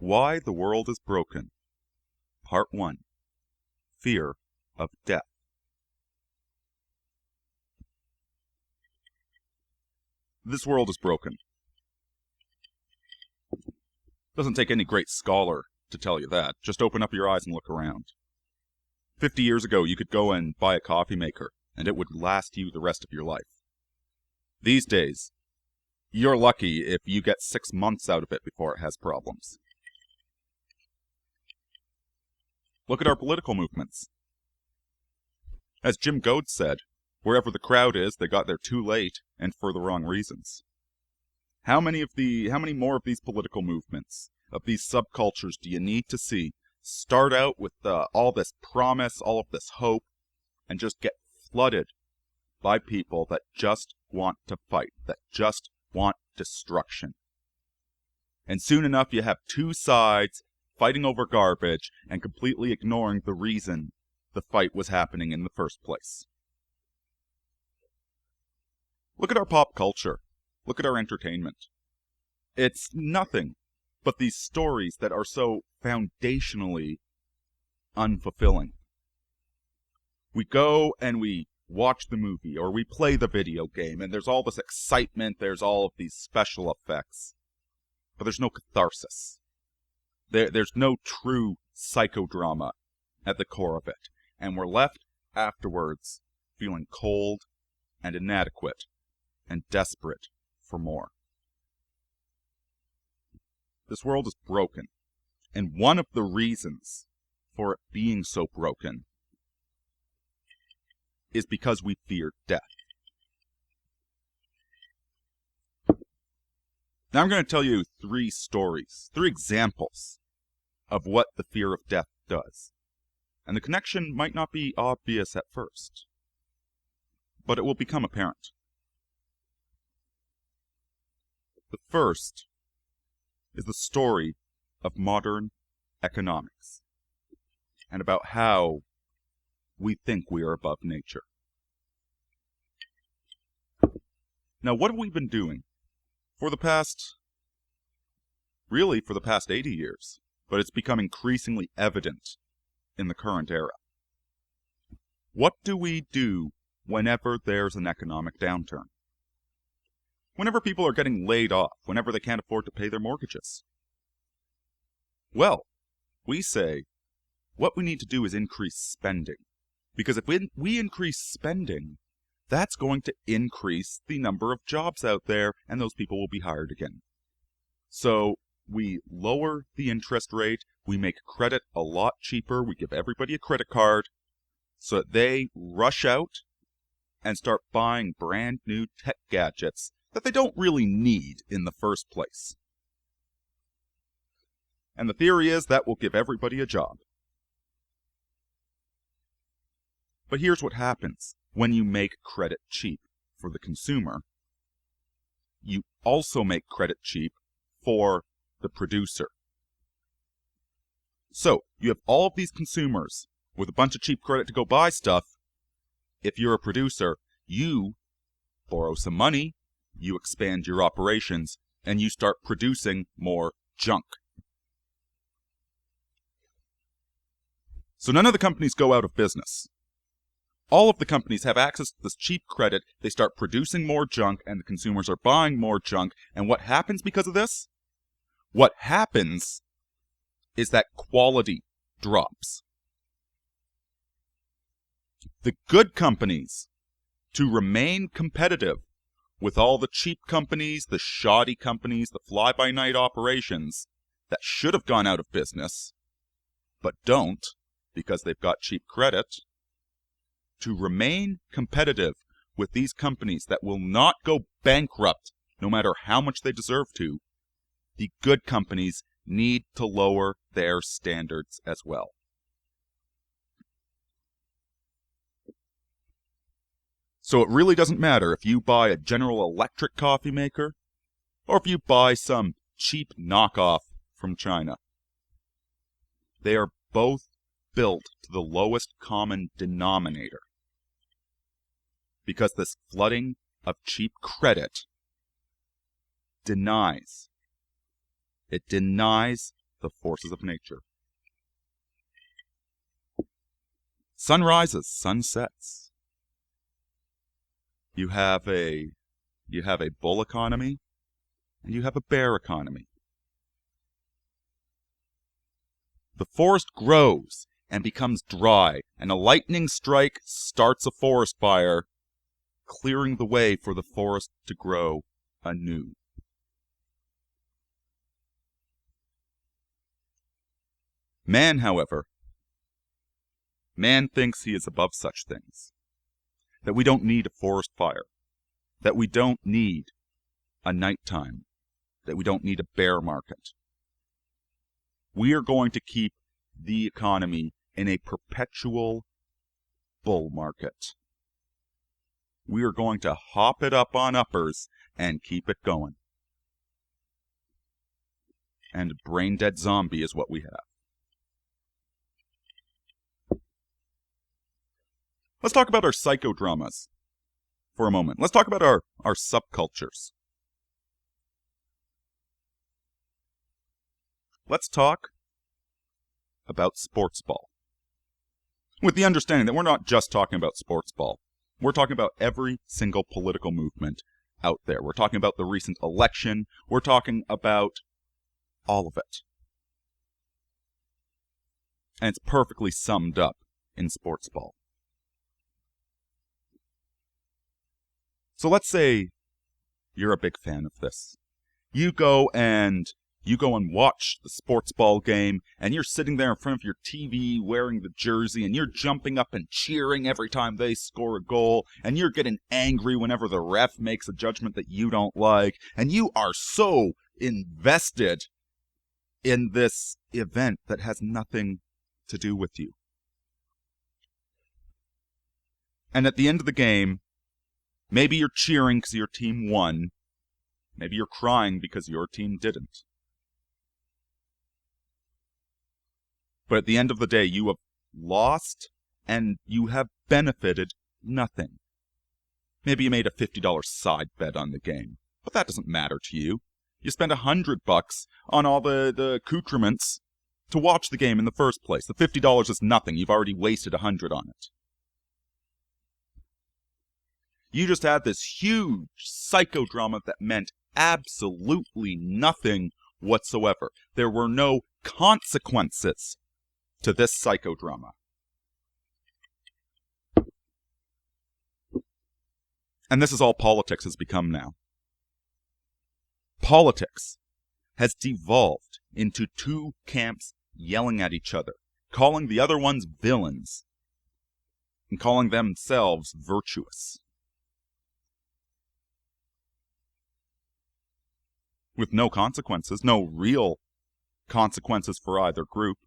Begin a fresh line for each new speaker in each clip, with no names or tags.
Why the World is Broken. Part 1. Fear of Death. This world is broken. Doesn't take any great scholar to tell you that. Just open up your eyes and look around. 50 years ago, you could go and buy a coffee maker, and it would last you the rest of your life. These days, you're lucky if you get 6 months out of it before it has problems. Look at our political movements. As Jim Goad said, wherever the crowd is, they got there too late and for the wrong reasons. How many more of these political movements, of these subcultures do you need to see start out with all this promise, all of this hope, and just get flooded by people that just want to fight, that just want destruction? And soon enough you have two sides fighting over garbage and completely ignoring the reason the fight was happening in the first place. Look at our pop culture. Look at our entertainment. It's nothing but these stories that are so foundationally unfulfilling. We go and we watch the movie, or we play the video game, and there's all this excitement, there's all of these special effects, but there's no catharsis. There's no true psychodrama at the core of it, and we're left afterwards feeling cold and inadequate and desperate for more. This world is broken, and one of the reasons for it being so broken is because we fear death. Now I'm going to tell you 3 stories, 3 examples of what the fear of death does. And the connection might not be obvious at first, but it will become apparent. The first is the story of modern economics, and about how we think we are above nature. Now, what have we been doing for the past 80 years, but it's become increasingly evident in the current era? What do we do whenever there's an economic downturn? Whenever people are getting laid off, whenever they can't afford to pay their mortgages? Well, we say what we need to do is increase spending. Because if we increase spending, that's going to increase the number of jobs out there, and those people will be hired again. So we lower the interest rate, we make credit a lot cheaper, we give everybody a credit card, so that they rush out and start buying brand new tech gadgets that they don't really need in the first place. And the theory is that will give everybody a job. But here's what happens when you make credit cheap for the consumer. You also make credit cheap for the producer. So, you have all of these consumers with a bunch of cheap credit to go buy stuff. If you're a producer, you borrow some money, you expand your operations, and you start producing more junk. So none of the companies go out of business. All of the companies have access to this cheap credit, they start producing more junk, and the consumers are buying more junk. And what happens because of this? What happens is that quality drops. The good companies, to remain competitive with all the cheap companies, the shoddy companies, the fly-by-night operations that should have gone out of business, but don't because they've got cheap credit, to remain competitive with these companies that will not go bankrupt no matter how much they deserve to, the good companies need to lower their standards as well. So it really doesn't matter if you buy a General Electric coffee maker or if you buy some cheap knockoff from China. They are both built to the lowest common denominator, because this flooding of cheap credit denies the forces of nature. Sun rises, sun sets. You have a bull economy, and you have a bear economy. The forest grows and becomes dry, and a lightning strike starts a forest fire, clearing the way for the forest to grow anew. Man, however, man thinks he is above such things, that we don't need a forest fire, that we don't need a nighttime, that we don't need a bear market. We are going to keep the economy in a perpetual bull market. We are going to hop it up on uppers and keep it going. And a brain-dead zombie is what we have. Let's talk about our psychodramas for a moment. Let's talk about our subcultures. Let's talk about sports ball. With the understanding that we're not just talking about sports ball. We're talking about every single political movement out there. We're talking about the recent election. We're talking about all of it. And it's perfectly summed up in sports ball. So let's say you're a big fan of this. You go and watch the sports ball game, and you're sitting there in front of your TV wearing the jersey, and you're jumping up and cheering every time they score a goal, and you're getting angry whenever the ref makes a judgment that you don't like, and you are so invested in this event that has nothing to do with you. And at the end of the game, maybe you're cheering because your team won, maybe you're crying because your team didn't. But at the end of the day, you have lost and you have benefited nothing. Maybe you made a $50 side bet on the game, but that doesn't matter to you. You spent $100 on all the accoutrements to watch the game in the first place. The $50 is nothing. You've already wasted $100 on it. You just had this huge psychodrama that meant absolutely nothing whatsoever. There were no consequences to this psychodrama. And this is all politics has become now. Politics has devolved into two camps yelling at each other, calling the other ones villains, and calling themselves virtuous. With no consequences, no real consequences for either group.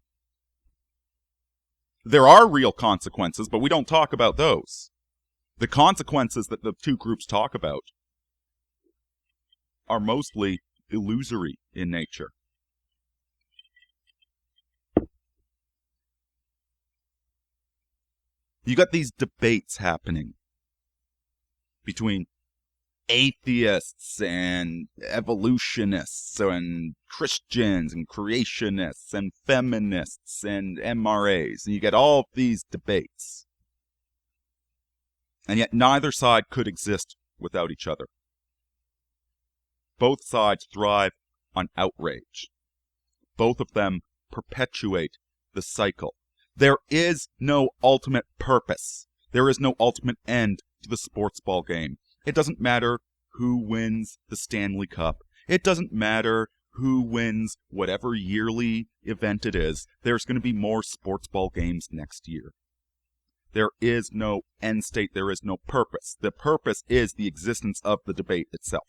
There are real consequences, but we don't talk about those. The consequences that the two groups talk about are mostly illusory in nature. You got these debates happening between atheists and evolutionists and Christians and creationists and feminists and MRAs. And you get all of these debates. And yet neither side could exist without each other. Both sides thrive on outrage. Both of them perpetuate the cycle. There is no ultimate purpose. There is no ultimate end to the sports ball game. It doesn't matter who wins the Stanley Cup. It doesn't matter who wins whatever yearly event it is. There's going to be more sports ball games next year. There is no end state. There is no purpose. The purpose is the existence of the debate itself.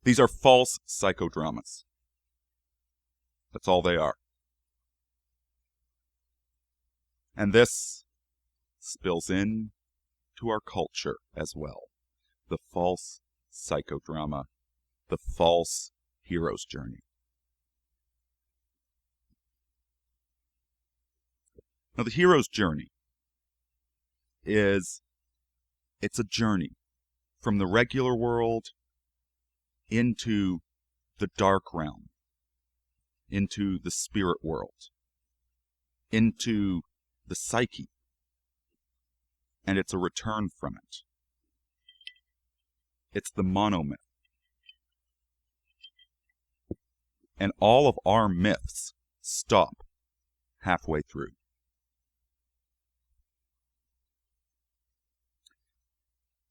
These are false psychodramas. That's all they are. And this spills in to our culture as well. The false psychodrama, the false hero's journey. Now, the hero's journey it's a journey from the regular world into the dark realm, into the spirit world, into the psyche, and it's a return from it. It's the monomyth. And all of our myths stop halfway through.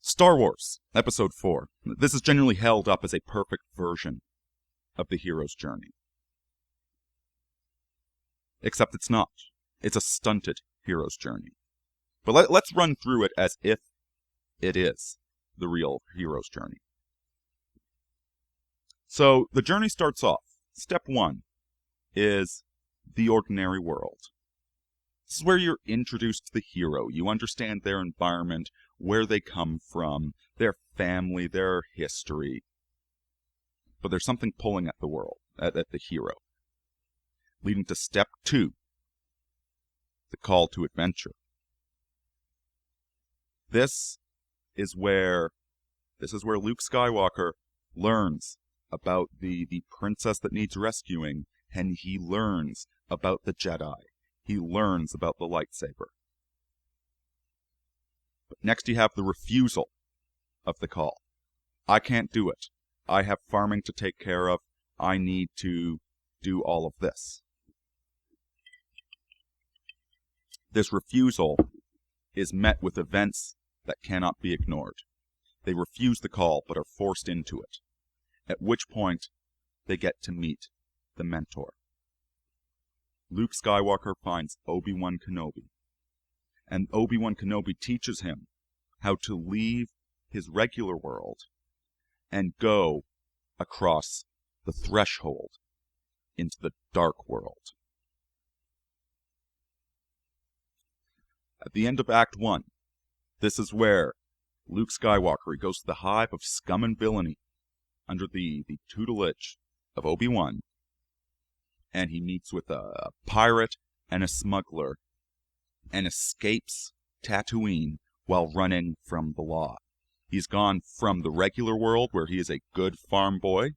Star Wars, Episode 4. This is generally held up as a perfect version of the hero's journey. Except it's not. It's a stunted hero's journey. But let's run through it as if it is the real hero's journey. So the journey starts off. Step 1 is the ordinary world. This is where you're introduced to the hero. You understand their environment, where they come from, their family, their history. But there's something pulling at the world, at the hero. Leading to step 2, the call to adventure. This is where Luke Skywalker learns about the princess that needs rescuing, and he learns about the Jedi. He learns about the lightsaber. But next you have the refusal of the call. I can't do it. I have farming to take care of. I need to do all of this. This refusal is met with events that cannot be ignored. They refuse the call but are forced into it, at which point they get to meet the mentor. Luke Skywalker finds Obi-Wan Kenobi, and Obi-Wan Kenobi teaches him how to leave his regular world and go across the threshold into the dark world. At the end of Act 1, this is where Luke Skywalker goes to the hive of scum and villainy under the tutelage of Obi-Wan, and he meets with a pirate and a smuggler and escapes Tatooine while running from the law. He's gone from the regular world, where he is a good farm boy,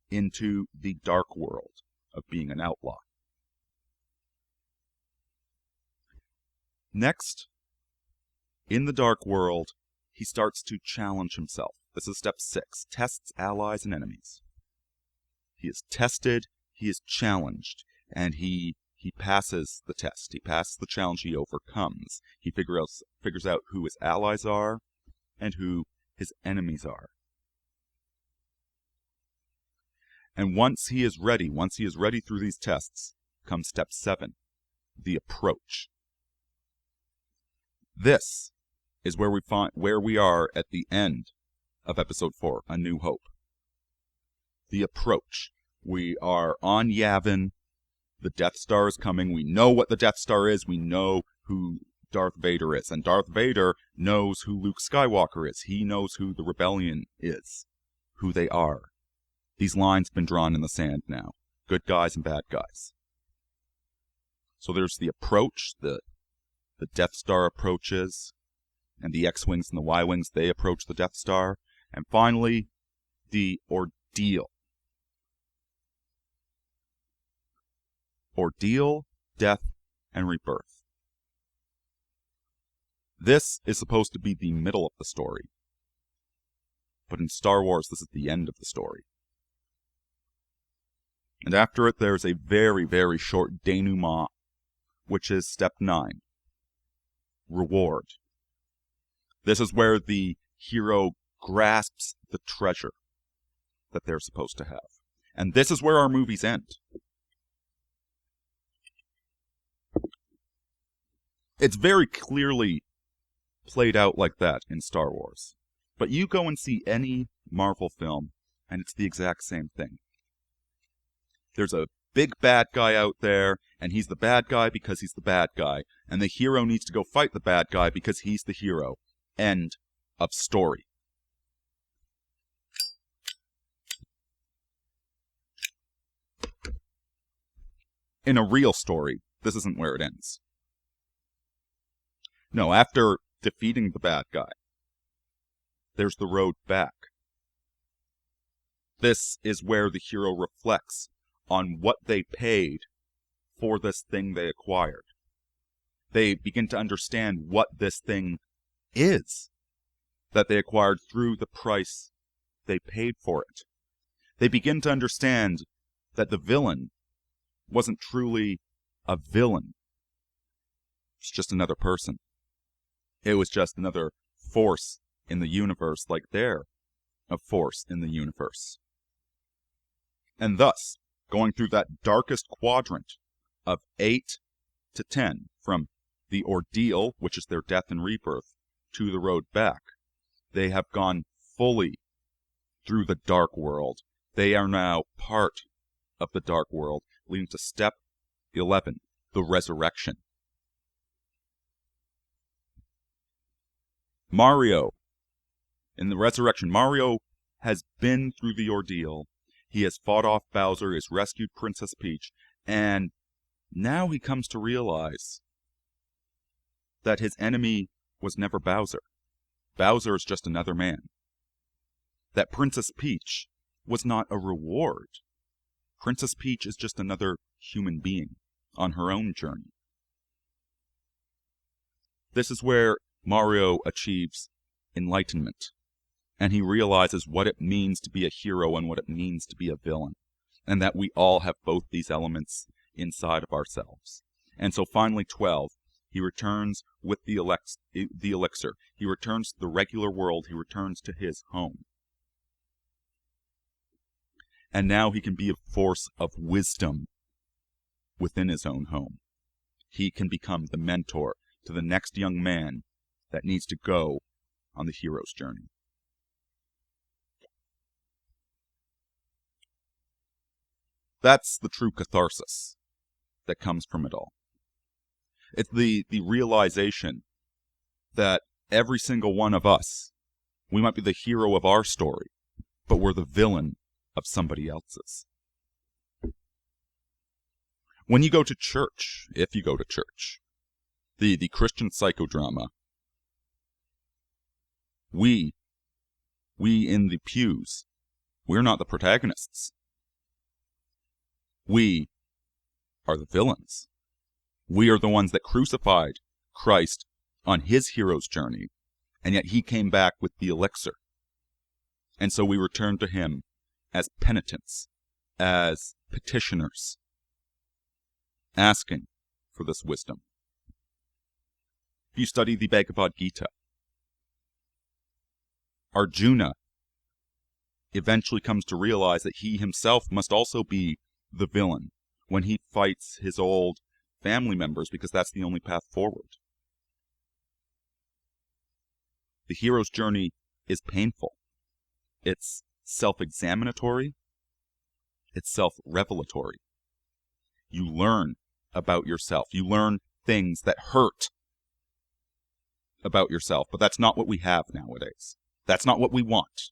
into the dark world of being an outlaw. Next, in the dark world, he starts to challenge himself. This is step 6, tests allies and enemies. He is tested, he is challenged, and he passes the test. He passes the challenge, he overcomes. He figures out who his allies are and who his enemies are. And once he is ready through these tests, comes step 7, the approach. This is where we are at the end of Episode 4, A New Hope. The approach. We are on Yavin. The Death Star is coming. We know what the Death Star is. We know who Darth Vader is. And Darth Vader knows who Luke Skywalker is. He knows who the Rebellion is, who they are. These lines have been drawn in the sand now. Good guys and bad guys. So there's the approach, the Death Star approaches, and the X-Wings and the Y-Wings, they approach the Death Star. And finally, the ordeal. Ordeal, death, and rebirth. This is supposed to be the middle of the story. But in Star Wars, this is the end of the story. And after it, there's a very, very short denouement, which is step 9. Reward. This is where the hero grasps the treasure that they're supposed to have. And this is where our movies end. It's very clearly played out like that in Star Wars. But you go and see any Marvel film, and it's the exact same thing. There's a big bad guy out there, and he's the bad guy because he's the bad guy. And the hero needs to go fight the bad guy because he's the hero. End of story. In a real story, this isn't where it ends. No, after defeating the bad guy, there's the road back. This is where the hero reflects on what they paid for this thing they acquired. They begin to understand what this thing is that they acquired through the price they paid for it. They begin to understand that the villain wasn't truly a villain. It's just another person. It was just another force in the universe, like they're a force in the universe. And thus, going through that darkest quadrant of 8 to 10, from the ordeal, which is their death and rebirth, to the road back, they have gone fully through the dark world. They are now part of the dark world, leading to step 11, the resurrection. Mario, in the resurrection, Mario has been through the ordeal. He has fought off Bowser, he has rescued Princess Peach, and now he comes to realize that his enemy was never Bowser. Bowser is just another man. That Princess Peach was not a reward. Princess Peach is just another human being on her own journey. This is where Mario achieves enlightenment, and he realizes what it means to be a hero and what it means to be a villain, and that we all have both these elements inside of ourselves. And so finally, 12, he returns with the elixir. He returns to the regular world. He returns to his home. And now he can be a force of wisdom within his own home. He can become the mentor to the next young man that needs to go on the hero's journey. That's the true catharsis that comes from it all. It's the realization that every single one of us, we might be the hero of our story, but we're the villain of somebody else's. When you go to church, if you go to church, the Christian psychodrama, we in the pews, we're not the protagonists. We are the villains. We are the ones that crucified Christ on his hero's journey, and yet he came back with the elixir. And so we return to him as penitents, as petitioners, asking for this wisdom. If you study the Bhagavad Gita, Arjuna eventually comes to realize that he himself must also be the villain when he fights his old family members, because that's the only path forward. The hero's journey is painful. It's self-examinatory. It's self-revelatory. You learn about yourself. You learn things that hurt about yourself, but that's not what we have nowadays. That's not what we want.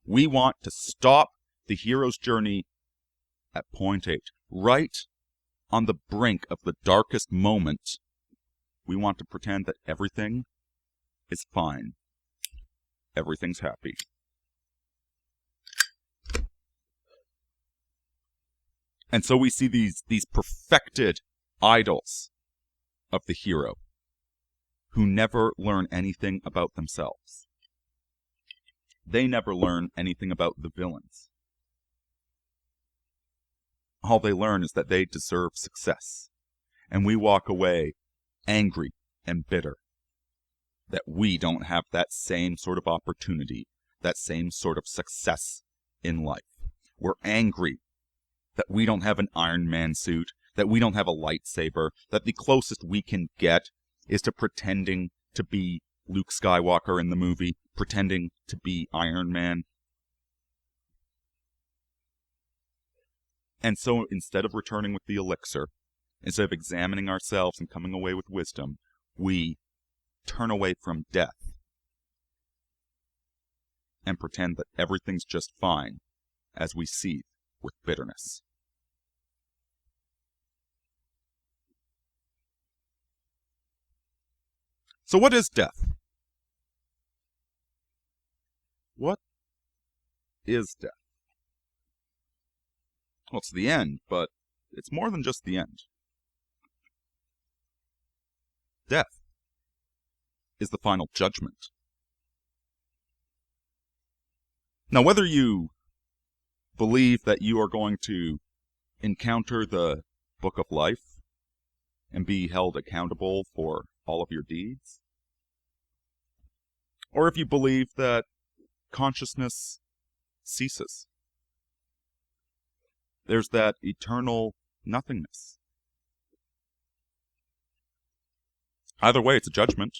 We want to stop the hero's journey at point 8, right on the brink of the darkest moment. We want to pretend that everything is fine. Everything's happy. And so we see these perfected idols of the hero who never learn anything about themselves. They never learn anything about the villains. All they learn is that they deserve success. And we walk away angry and bitter that we don't have that same sort of opportunity, that same sort of success in life. We're angry that we don't have an Iron Man suit, that we don't have a lightsaber, that the closest we can get is to pretending to be Luke Skywalker in the movie, pretending to be Iron Man. And so instead of returning with the elixir, instead of examining ourselves and coming away with wisdom, we turn away from death and pretend that everything's just fine as we seethe with bitterness. So what is death? What is death? Well, it's the end, but it's more than just the end. Death is the final judgment. Now, whether you believe that you are going to encounter the book of life and be held accountable for all of your deeds, or if you believe that consciousness ceases, there's that eternal nothingness. Either way, it's a judgment.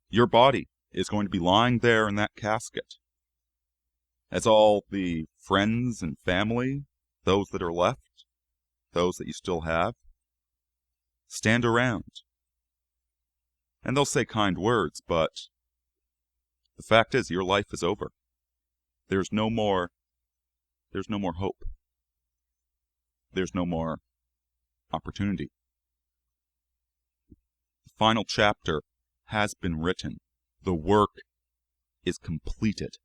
Your body is going to be lying there in that casket, as all the friends and family, those that are left, those that you still have, stand around. And they'll say kind words, but the fact is your life is over. There's no more hope. There's no more opportunity. The final chapter has been written. The work is completed.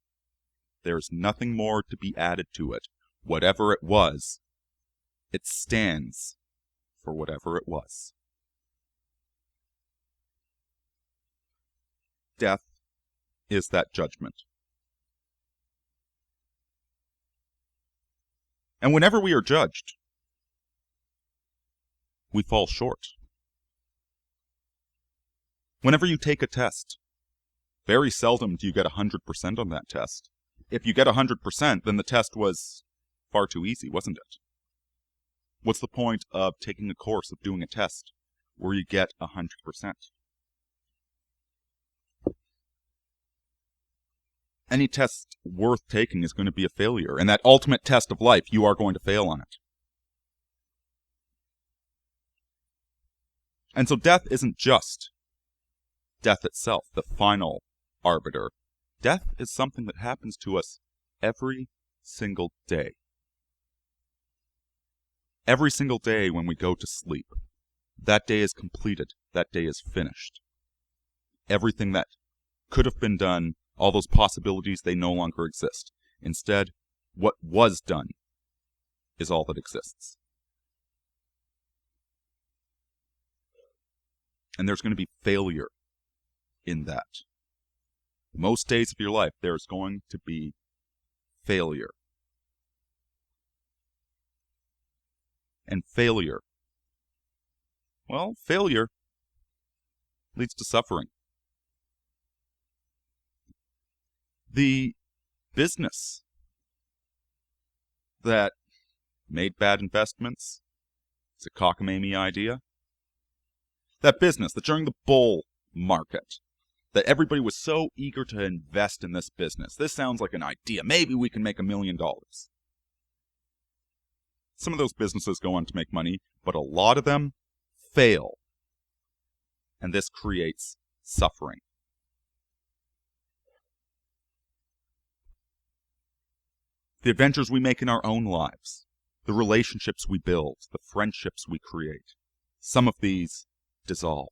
There's nothing more to be added to it. Whatever it was, it stands for whatever it was. Death is that judgment. And whenever we are judged, we fall short. Whenever you take a test, very seldom do you get 100% on that test. If you get 100%, then the test was far too easy, wasn't it? What's the point of taking a course, of doing a test, where you get 100%? Any test worth taking is going to be a failure, and that ultimate test of life, you are going to fail on it. And so death isn't just death itself, the final arbiter. Death is something that happens to us every single day. Every single day when we go to sleep, that day is completed, that day is finished. Everything that could have been done, all those possibilities, they no longer exist. Instead, what was done is all that exists. And there's going to be failure in that. Most days of your life, there's going to be failure. And failure, well, failure leads to suffering. The business that made bad investments, it's a cockamamie idea. That business that during the bull market, that everybody was so eager to invest in this business. This sounds like an idea. Maybe we can make $1 million. Some of those businesses go on to make money, but a lot of them fail. And this creates suffering. The adventures we make in our own lives, the relationships we build, the friendships we create, some of these dissolve.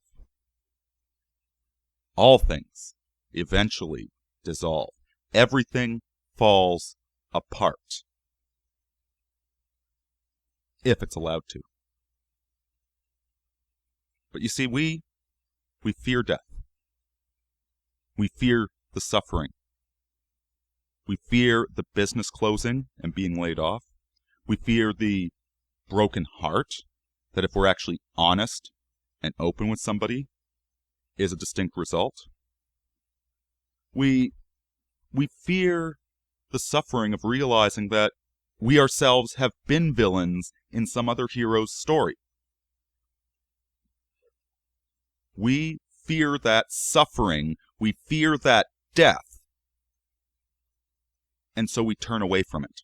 All things eventually dissolve. Everything falls apart. If it's allowed to. But you see, we fear death. We fear the suffering. We fear the business closing and being laid off. We fear the broken heart, that if we're actually honest and open with somebody, is a distinct result. We fear the suffering of realizing that we ourselves have been villains in some other hero's story. We fear that suffering. We fear that death. And so we turn away from it.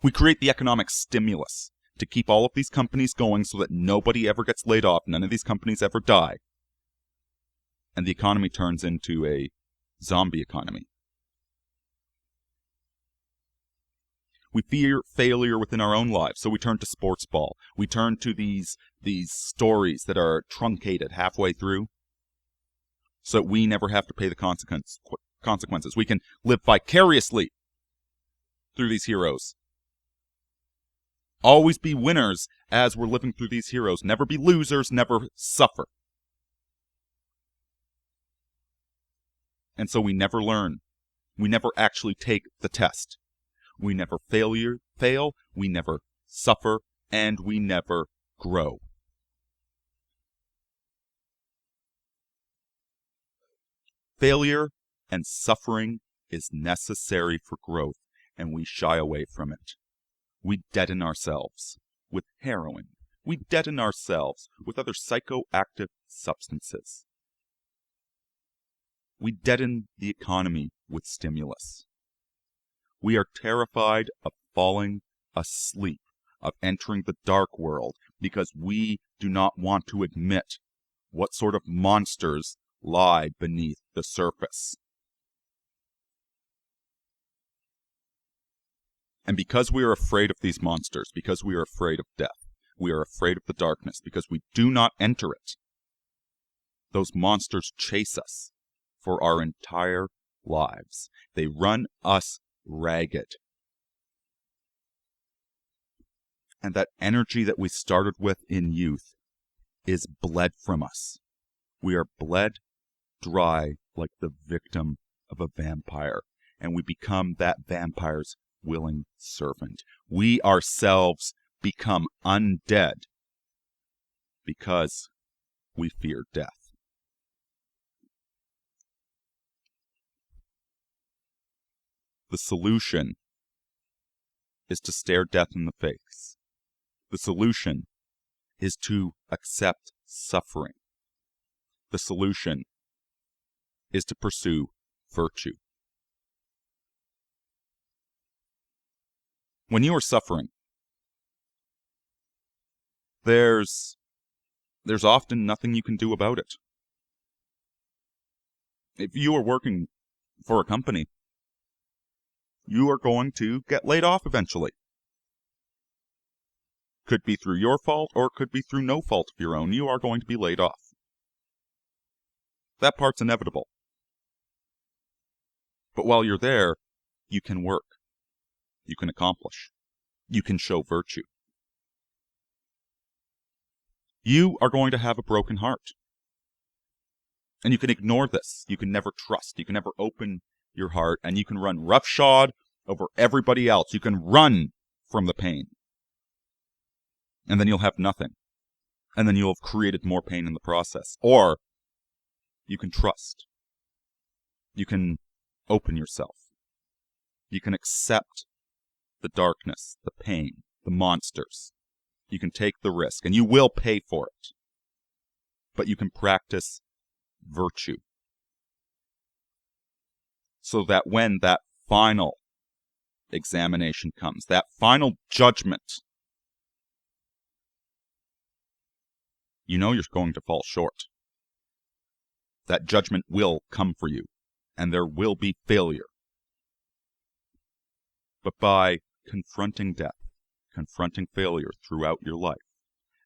We create the economic stimulus to keep all of these companies going so that nobody ever gets laid off, none of these companies ever die. And the economy turns into a zombie economy. We fear failure within our own lives, so we turn to sports ball. We turn to these stories that are truncated halfway through. so that we never have to pay the consequences. We can live vicariously through these heroes. Always be winners as we're living through these heroes. Never be losers, never suffer. And so we never learn. We never actually take the test. We never fail, we never suffer, and we never grow. Failure and suffering is necessary for growth, and we shy away from it. We deaden ourselves with heroin. We deaden ourselves with other psychoactive substances. We deaden the economy with stimulus. We are terrified of falling asleep, of entering the dark world, because we do not want to admit what sort of monsters lie beneath the surface. And because we are afraid of these monsters, because we are afraid of death, we are afraid of the darkness, because we do not enter it, those monsters chase us for our entire lives. They run us ragged. And that energy that we started with in youth is bled from us. We are bled dry like the victim of a vampire, and we become that vampire's willing servant. We ourselves become undead because we fear death. The solution is to stare death in the face. The solution is to accept suffering. The solution is to pursue virtue. When you are suffering, there's often nothing you can do about it. If you are working for a company, you are going to get laid off eventually. Could be through your fault, or could be through no fault of your own. You are going to be laid off. That part's inevitable. But while you're there, you can work. You can accomplish. You can show virtue. You are going to have a broken heart. And you can ignore this. You can never trust. You can never open your heart. And you can run roughshod over everybody else. You can run from the pain. And then you'll have nothing. And then you'll have created more pain in the process. Or you can trust. You can open yourself. You can accept the darkness, the pain, the monsters. You can take the risk, and you will pay for it. But you can practice virtue. So that when that final examination comes, that final judgment, you know you're going to fall short. That judgment will come for you, and there will be failure. But by confronting death, confronting failure throughout your life,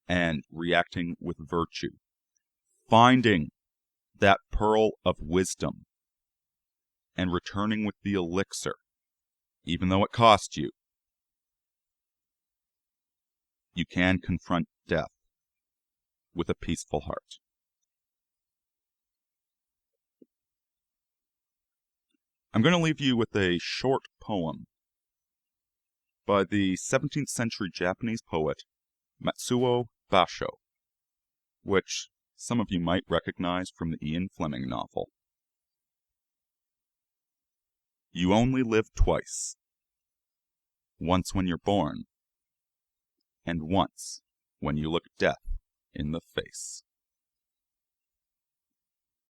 and reacting with virtue, finding that pearl of wisdom, and returning with the elixir, even though it cost you, you can confront death with a peaceful heart. I'm going to leave you with a short poem by the 17th century Japanese poet Matsuo Basho, which some of you might recognize from the Ian Fleming novel. You only live twice. Once when you're born, and once when you look death in the face.